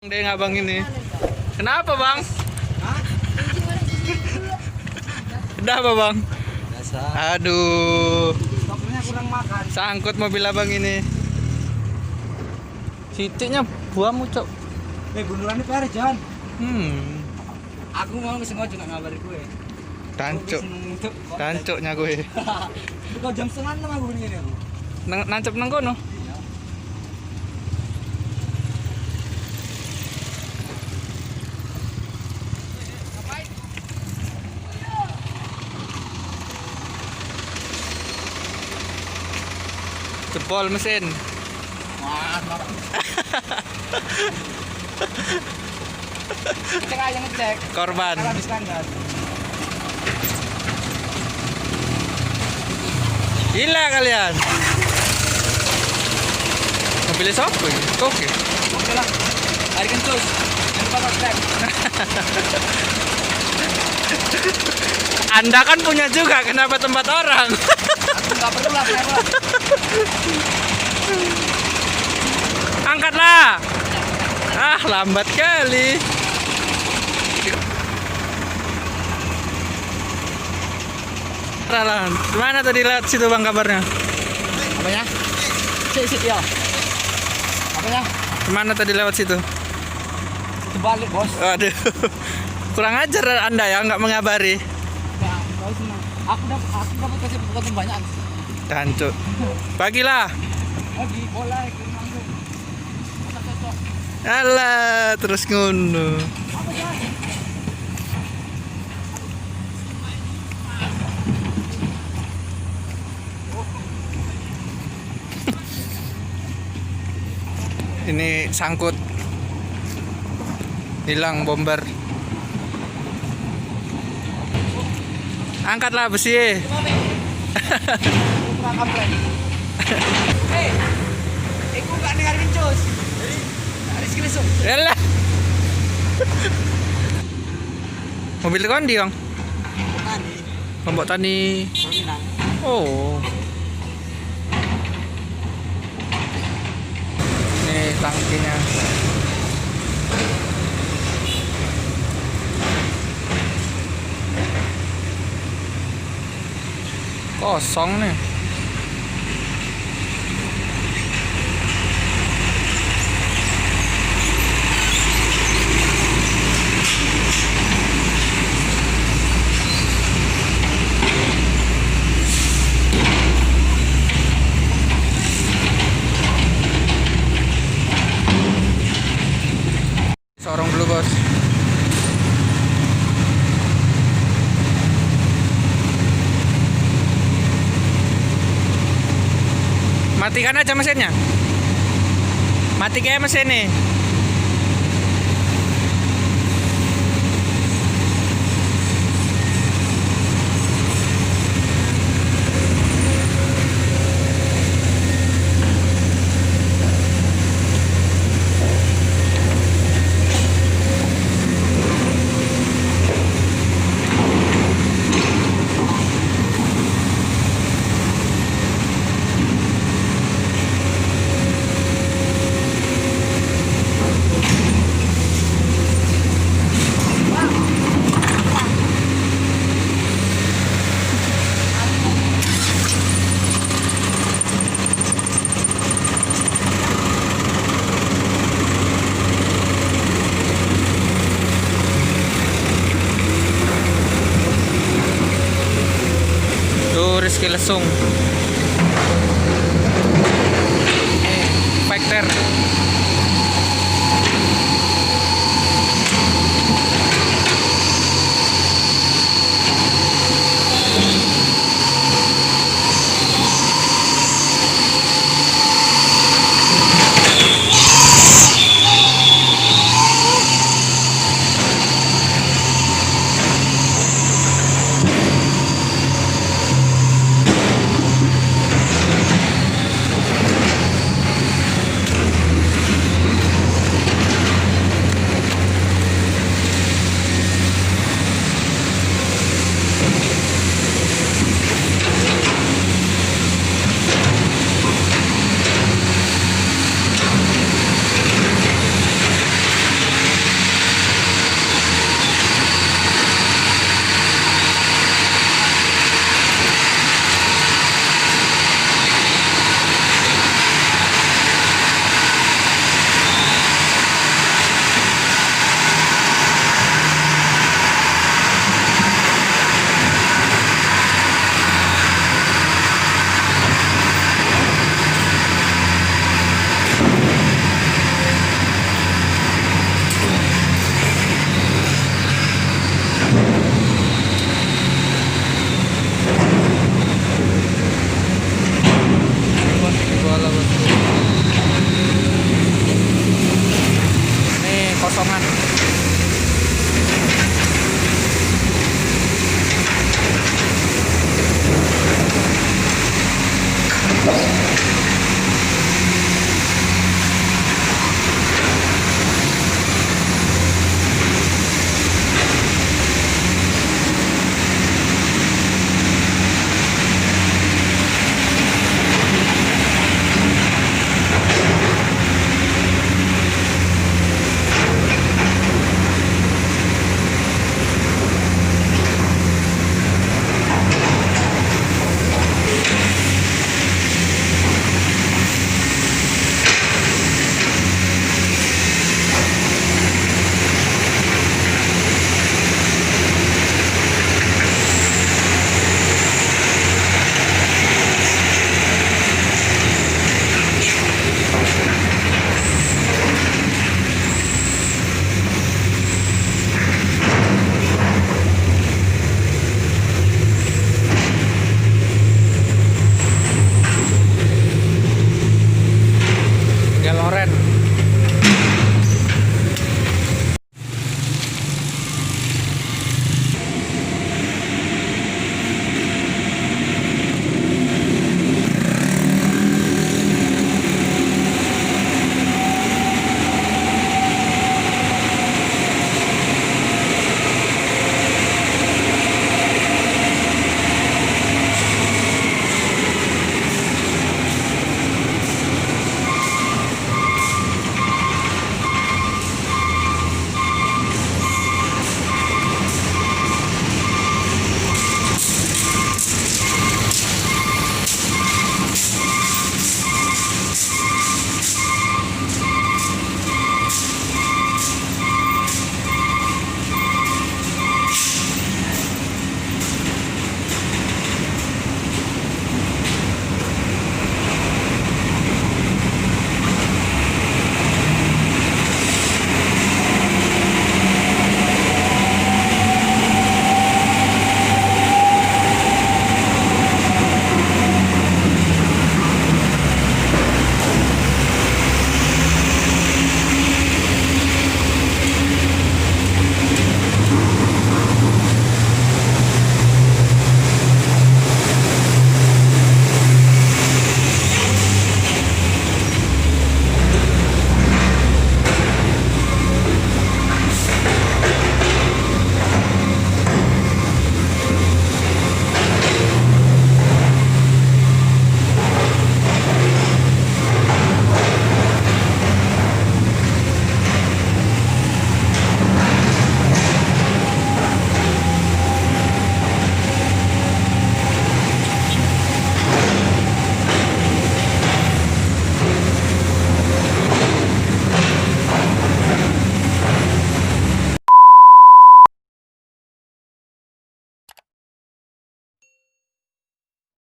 Deng abang ini. Kenapa bang? Udah apa bang? Aduh. Stoknya kurang makan. Sangkut mobil abang ini. Sitiknya buahmu cok. Bunduran ini PR Jan. Aku mau sengaja nggak ngabarin gue. Tancuk. Tancuknya gue. Kau jam 5:30 aku begini aku. Nancep nang kono. Jebol mesin. Wah, cek aja ngecek. Korban. Kalau habis kan. Gila kalian. Mobilnya siapa ini? Oke. Oke lah. Hari kencus. Jangan lupa subscribe. Anda kan punya juga, kenapa tempat orang? Aku nggak perlu lah, saya. Angkatlah. Ah, lambat kali. Ralan, mana tadi lihat situ bang kabarnya? Apanya? Sik ya. Apanya? Mana tadi lewat situ? Terbalik bos. Aduh, kurang ajar Anda ya, nggak mengabari. Ya, kau senang. Aku dapat kasih bukan banyak. Tancuk. Bagilah. Lagi boleh. Alah, terus ngono. Apa Jan? Ini sangkut, hilang bomber. Angkatlah besi. Kurang kampret. Hei, aku nggak dengar kencus. Hari sekalisuk. Yalah. Mobil kondi bang. Tadi. Kelompok tani. Minang. Oh. Ini tangkinya. Kosong nih. Sorong dulu bos. Matikan aja mesinnya. Matikan mesinnya. Rizky Lesung.